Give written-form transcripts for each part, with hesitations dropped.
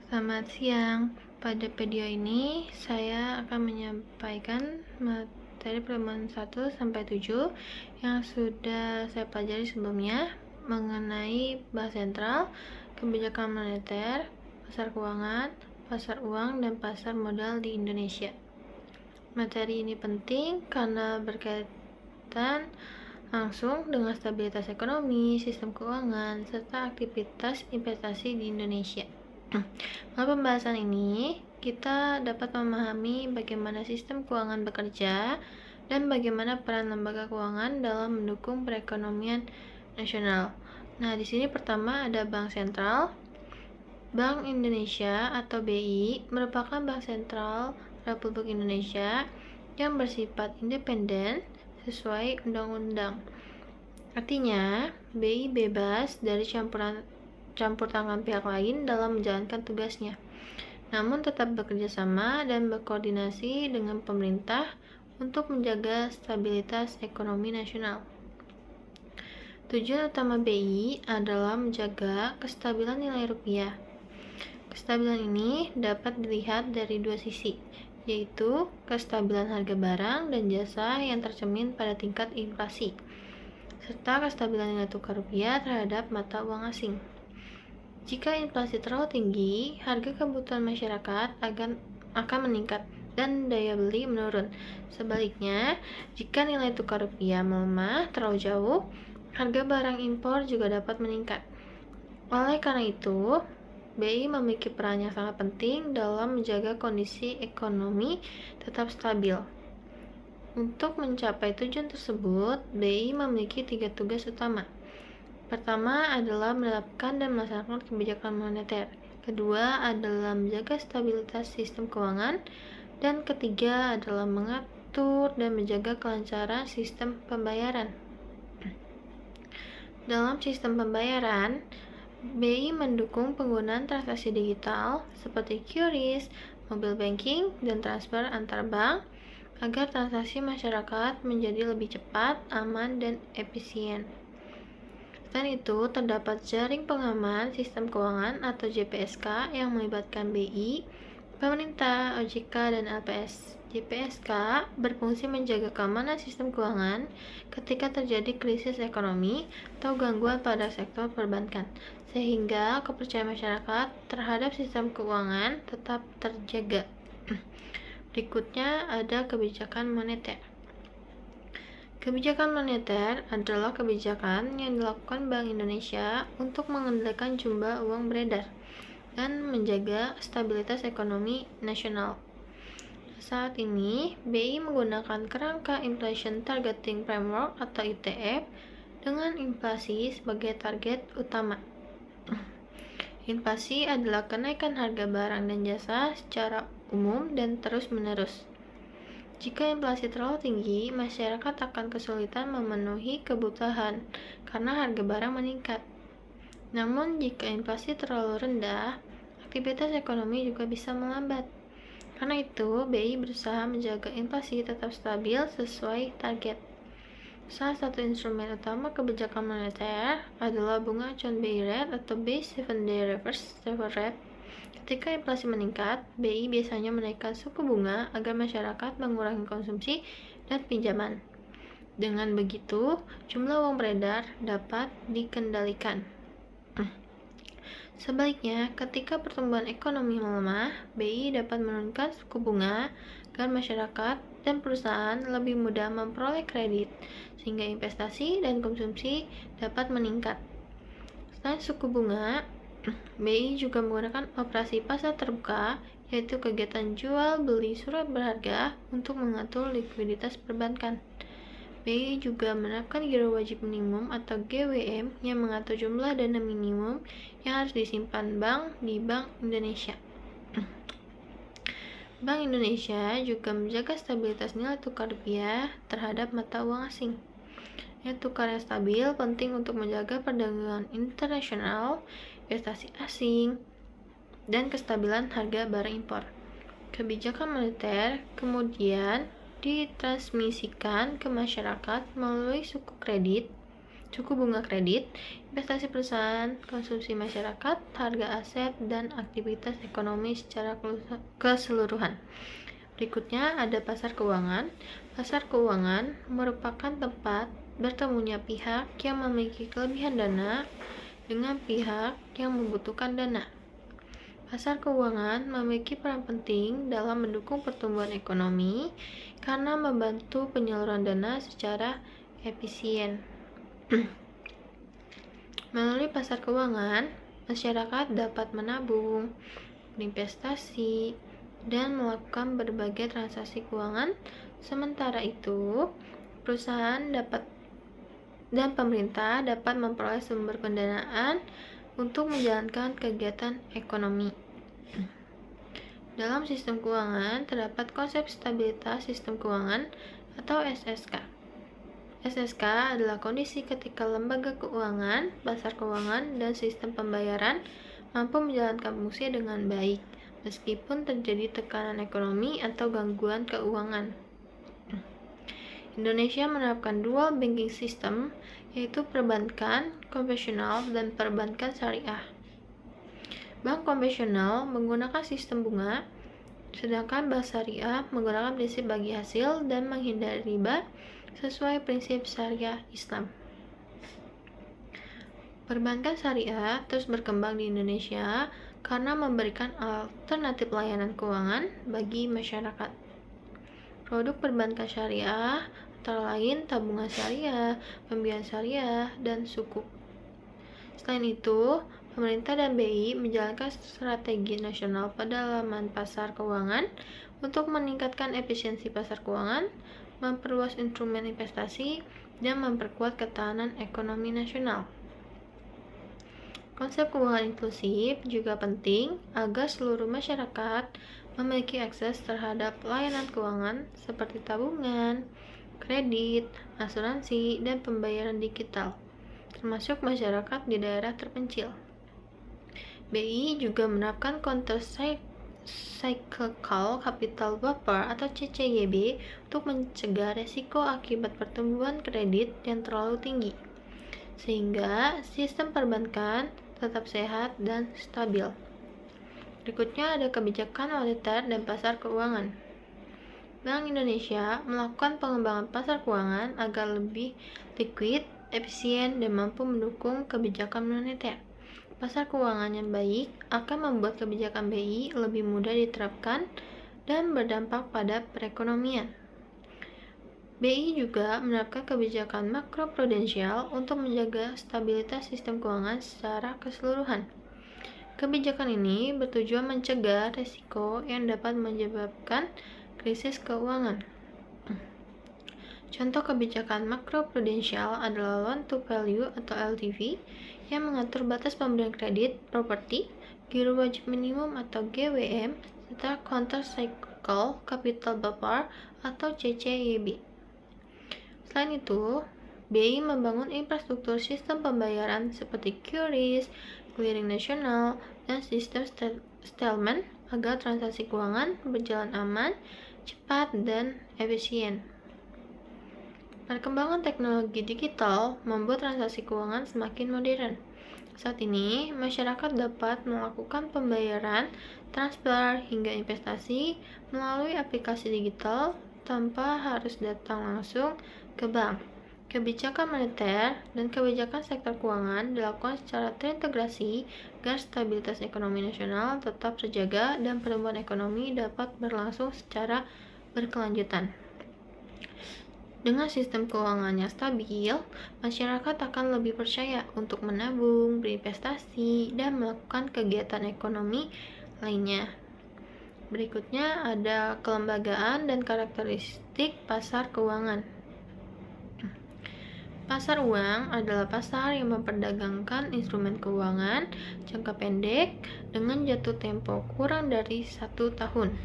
Selamat siang. Pada video ini saya akan menyampaikan materi pertemuan 1 sampai 7 yang sudah saya pelajari sebelumnya mengenai bank sentral, kebijakan moneter, pasar keuangan, pasar uang, dan pasar modal di Indonesia. Materi ini penting karena berkaitan langsung dengan stabilitas ekonomi, sistem keuangan, serta aktivitas investasi di Indonesia. Melalui pembahasan ini, kita dapat memahami bagaimana sistem keuangan bekerja dan bagaimana peran lembaga keuangan dalam mendukung perekonomian nasional. Nah, di sini pertama ada Bank Sentral. Bank Indonesia atau BI merupakan bank sentral Republik Indonesia yang bersifat independen sesuai undang-undang. Artinya, BI bebas dari campur tangan pihak lain dalam menjalankan tugasnya, namun tetap bekerja sama dan berkoordinasi dengan pemerintah untuk menjaga stabilitas ekonomi nasional. Tujuan utama BI adalah menjaga kestabilan nilai rupiah. Kestabilan ini dapat dilihat dari dua sisi, yaitu kestabilan harga barang dan jasa yang tercermin pada tingkat inflasi, serta kestabilan nilai tukar rupiah terhadap mata uang asing. Jika inflasi terlalu tinggi, harga kebutuhan masyarakat akan meningkat dan daya beli menurun. Sebaliknya, jika nilai tukar rupiah melemah terlalu jauh, harga barang impor juga dapat meningkat. Oleh karena itu, BI memiliki peran yang sangat penting dalam menjaga kondisi ekonomi tetap stabil. Untuk mencapai tujuan tersebut, BI memiliki 3 tugas utama. Pertama adalah menerapkan dan melaksanakan kebijakan moneter. Kedua adalah menjaga stabilitas sistem keuangan. Dan ketiga adalah mengatur dan menjaga kelancaran sistem pembayaran. Dalam sistem pembayaran, BI mendukung penggunaan transaksi digital seperti QRIS, mobile banking, dan transfer antar bank agar transaksi masyarakat menjadi lebih cepat, aman, dan efisien. Selain itu, terdapat jaring pengaman sistem keuangan atau JPSK yang melibatkan BI, pemerintah, OJK, dan LPS. JPSK berfungsi menjaga keamanan sistem keuangan ketika terjadi krisis ekonomi atau gangguan pada sektor perbankan, sehingga kepercayaan masyarakat terhadap sistem keuangan tetap terjaga. Berikutnya ada kebijakan moneter. Kebijakan moneter adalah kebijakan yang dilakukan Bank Indonesia untuk mengendalikan jumlah uang beredar dan menjaga stabilitas ekonomi nasional. Saat ini, BI menggunakan kerangka Inflation Targeting Framework atau ITF dengan inflasi sebagai target utama. Inflasi adalah kenaikan harga barang dan jasa secara umum dan terus-menerus. Jika inflasi terlalu tinggi, masyarakat akan kesulitan memenuhi kebutuhan karena harga barang meningkat. Namun, jika inflasi terlalu rendah, aktivitas ekonomi juga bisa melambat. Karena itu, BI berusaha menjaga inflasi tetap stabil sesuai target. Salah satu instrumen utama kebijakan moneter adalah bunga acuan BI rate atau Base 7-day reverse repo rate. Ketika inflasi meningkat, BI biasanya menaikkan suku bunga agar masyarakat mengurangi konsumsi dan pinjaman. Dengan begitu, jumlah uang beredar dapat dikendalikan. Sebaliknya, ketika pertumbuhan ekonomi melemah, BI dapat menurunkan suku bunga agar masyarakat dan perusahaan lebih mudah memperoleh kredit, sehingga investasi dan konsumsi dapat meningkat. Selain suku bunga, BI juga menggunakan operasi pasar terbuka, yaitu kegiatan jual beli surat berharga untuk mengatur likuiditas perbankan. BI juga menerapkan giro wajib minimum atau GWM yang mengatur jumlah dana minimum yang harus disimpan bank di Bank Indonesia. Bank Indonesia juga menjaga stabilitas nilai tukar rupiah terhadap mata uang asing. Nilai tukar yang stabil penting untuk menjaga perdagangan internasional, investasi asing, dan kestabilan harga barang impor. Kebijakan moneter kemudian ditransmisikan ke masyarakat melalui suku kredit, suku bunga kredit, investasi perusahaan, konsumsi masyarakat, harga aset, dan aktivitas ekonomi secara keseluruhan. Berikutnya ada pasar keuangan. Pasar keuangan merupakan tempat bertemunya pihak yang memiliki kelebihan dana dengan pihak yang membutuhkan dana. Pasar keuangan memiliki peran penting dalam mendukung pertumbuhan ekonomi karena membantu penyaluran dana secara efisien. Melalui pasar keuangan, masyarakat dapat menabung, berinvestasi, dan melakukan berbagai transaksi keuangan. Sementara itu, perusahaan dan pemerintah dapat memperoleh sumber pendanaan untuk menjalankan kegiatan ekonomi. Dalam sistem keuangan, terdapat konsep stabilitas sistem keuangan atau SSK. SSK adalah kondisi ketika lembaga keuangan, pasar keuangan, dan sistem pembayaran mampu menjalankan fungsi dengan baik, meskipun terjadi tekanan ekonomi atau gangguan keuangan. Indonesia menerapkan dual banking system, yaitu perbankan konvensional dan perbankan syariah. Bank konvensional menggunakan sistem bunga, sedangkan bank syariah menggunakan prinsip bagi hasil dan menghindari riba sesuai prinsip syariah Islam. Perbankan syariah terus berkembang di Indonesia karena memberikan alternatif layanan keuangan bagi masyarakat. Produk perbankan syariah antara lain tabungan syariah, pembiayaan syariah, dan sukuk. Selain itu, pemerintah dan BI menjalankan strategi nasional pendalaman pasar keuangan untuk meningkatkan efisiensi pasar keuangan, memperluas instrumen investasi, dan memperkuat ketahanan ekonomi nasional. Konsep keuangan inklusif juga penting agar seluruh masyarakat memiliki akses terhadap layanan keuangan seperti tabungan, kredit, asuransi, dan pembayaran digital, termasuk masyarakat di daerah terpencil. BI juga menerapkan counter cyclical capital buffer atau CCYB untuk mencegah resiko akibat pertumbuhan kredit yang terlalu tinggi, sehingga sistem perbankan tetap sehat dan stabil. Berikutnya ada kebijakan moneter dan pasar keuangan. Bank Indonesia melakukan pengembangan pasar keuangan agar lebih liquid, efisien, dan mampu mendukung kebijakan moneter. Pasar keuangan yang baik akan membuat kebijakan BI lebih mudah diterapkan dan berdampak pada perekonomian. BI juga menerapkan kebijakan makroprudensial untuk menjaga stabilitas sistem keuangan secara keseluruhan. Kebijakan ini bertujuan mencegah risiko yang dapat menyebabkan krisis keuangan. Contoh kebijakan makroprudensial adalah loan to value atau LTV yang mengatur batas pemberian kredit properti, giro wajib minimum atau GWM, serta counter cyclical capital buffer atau CCYB. Selain itu, BI membangun infrastruktur sistem pembayaran seperti QRIS, clearing nasional, dan sistem settlement agar transaksi keuangan berjalan aman, cepat, dan efisien. Perkembangan teknologi digital membuat transaksi keuangan semakin modern. Saat ini, masyarakat dapat melakukan pembayaran, transfer, hingga investasi melalui aplikasi digital tanpa harus datang langsung ke bank. Kebijakan moneter dan kebijakan sektor keuangan dilakukan secara terintegrasi agar stabilitas ekonomi nasional tetap terjaga dan pertumbuhan ekonomi dapat berlangsung secara berkelanjutan. Dengan sistem keuangan yang stabil, masyarakat akan lebih percaya untuk menabung, berinvestasi, dan melakukan kegiatan ekonomi lainnya. Berikutnya ada kelembagaan dan karakteristik pasar keuangan. Pasar uang adalah pasar yang memperdagangkan instrumen keuangan jangka pendek dengan jatuh tempo kurang dari 1 tahun.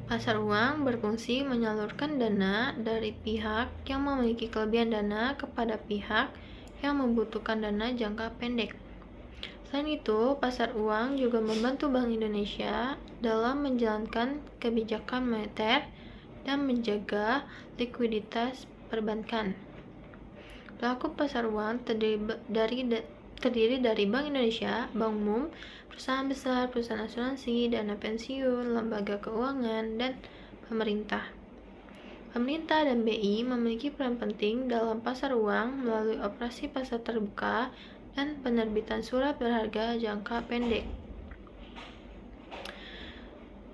Pasar uang berfungsi menyalurkan dana dari pihak yang memiliki kelebihan dana kepada pihak yang membutuhkan dana jangka pendek. Selain itu, pasar uang juga membantu Bank Indonesia dalam menjalankan kebijakan moneter dan menjaga likuiditas perbankan. Pelaku pasar uang terdiri dari Bank Indonesia, Bank Umum, perusahaan besar, perusahaan asuransi, dana pensiun, lembaga keuangan, dan pemerintah. Pemerintah dan BI memiliki peran penting dalam pasar uang melalui operasi pasar terbuka dan penerbitan surat berharga jangka pendek.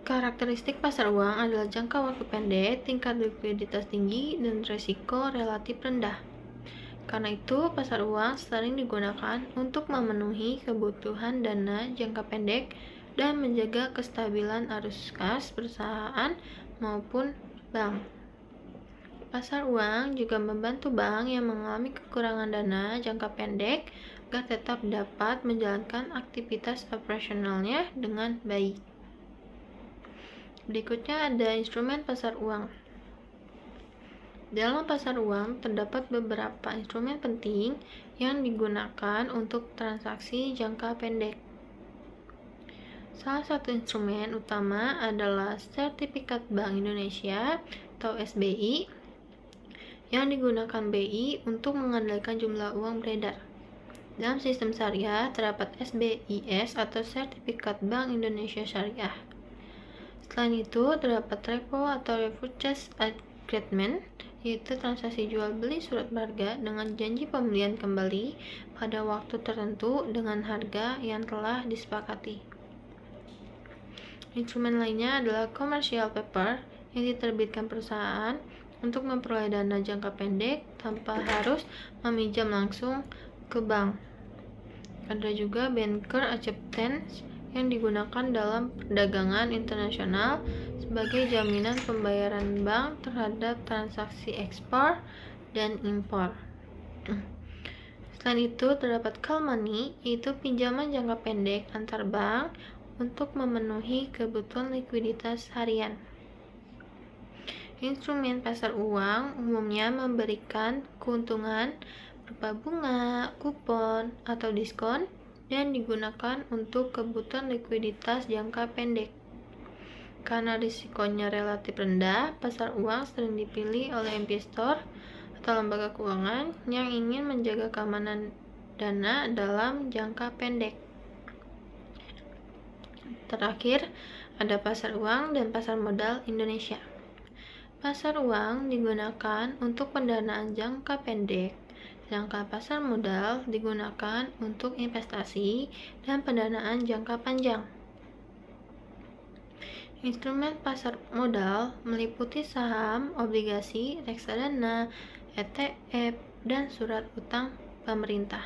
Karakteristik pasar uang adalah jangka waktu pendek, tingkat likuiditas tinggi, dan risiko relatif rendah. Karena itu, pasar uang sering digunakan untuk memenuhi kebutuhan dana jangka pendek dan menjaga kestabilan arus kas perusahaan maupun bank. Pasar uang juga membantu bank yang mengalami kekurangan dana jangka pendek agar tetap dapat menjalankan aktivitas operasionalnya dengan baik. Berikutnya ada instrumen pasar uang. Dalam pasar uang terdapat beberapa instrumen penting yang digunakan untuk transaksi jangka pendek. Salah satu instrumen utama adalah Sertifikat Bank Indonesia atau SBI yang digunakan BI untuk mengendalikan jumlah uang beredar. Dalam sistem syariah terdapat SBIS atau Sertifikat Bank Indonesia Syariah. Selain itu, terdapat repo atau repurchase agreement, yaitu transaksi jual beli surat berharga dengan janji pembelian kembali pada waktu tertentu dengan harga yang telah disepakati. Instrumen lainnya adalah commercial paper yang diterbitkan perusahaan untuk memperoleh dana jangka pendek tanpa harus meminjam langsung ke bank. Ada juga banker acceptance yang digunakan dalam perdagangan internasional sebagai jaminan pembayaran bank terhadap transaksi ekspor dan impor. Selain itu, terdapat call money, yaitu pinjaman jangka pendek antar bank untuk memenuhi kebutuhan likuiditas harian. Instrumen pasar uang umumnya memberikan keuntungan berupa bunga, kupon, atau diskon dan digunakan untuk kebutuhan likuiditas jangka pendek. Karena risikonya relatif rendah, pasar uang sering dipilih oleh investor atau lembaga keuangan yang ingin menjaga keamanan dana dalam jangka pendek. Terakhir, ada pasar uang dan pasar modal Indonesia. Pasar uang digunakan untuk pendanaan jangka pendek, sedangkan pasar modal digunakan untuk investasi dan pendanaan jangka panjang. Instrumen pasar modal meliputi saham, obligasi, reksadana, ETF, dan surat utang pemerintah.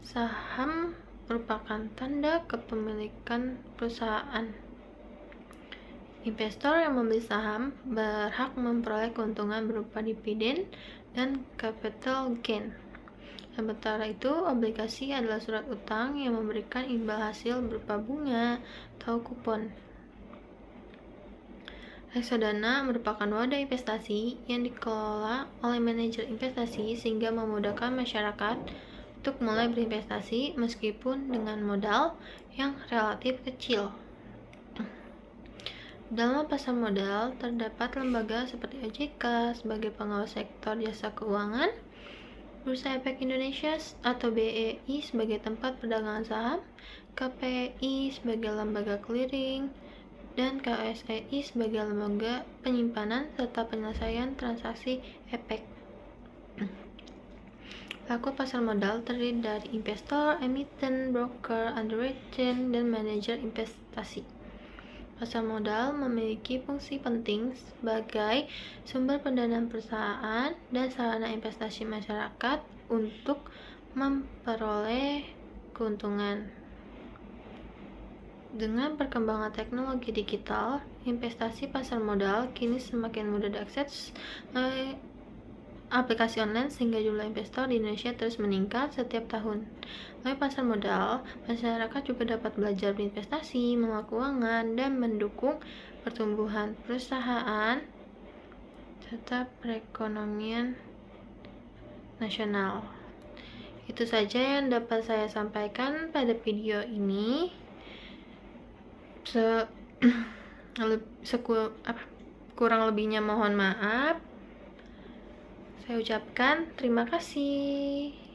Saham merupakan tanda kepemilikan perusahaan. Investor yang membeli saham berhak memperoleh keuntungan berupa dividen dan capital gain. Sementara itu, obligasi adalah surat utang yang memberikan imbal hasil berupa bunga atau kupon. Reksadana merupakan wadah investasi yang dikelola oleh manajer investasi sehingga memudahkan masyarakat untuk mulai berinvestasi meskipun dengan modal yang relatif kecil. Dalam pasar modal, terdapat lembaga seperti OJK sebagai pengawas sektor jasa keuangan, Bursa Efek Indonesia atau BEI sebagai tempat perdagangan saham, KPI sebagai lembaga clearing, dan KSEI sebagai lembaga penyimpanan serta penyelesaian transaksi efek. Pelaku pasar modal terdiri dari investor, emiten, broker, underwriter, dan manajer investasi. Pasar modal memiliki fungsi penting sebagai sumber pendanaan perusahaan dan sarana investasi masyarakat untuk memperoleh keuntungan. Dengan perkembangan teknologi digital, investasi pasar modal kini semakin mudah diakses melalui aplikasi online sehingga jumlah investor di Indonesia terus meningkat setiap tahun. Melalui pasar modal, masyarakat juga dapat belajar berinvestasi, mengelola keuangan, dan mendukung pertumbuhan perusahaan serta perekonomian nasional. Itu saja yang dapat saya sampaikan pada video ini. Kurang lebihnya mohon maaf. saya ucapkan terima kasih.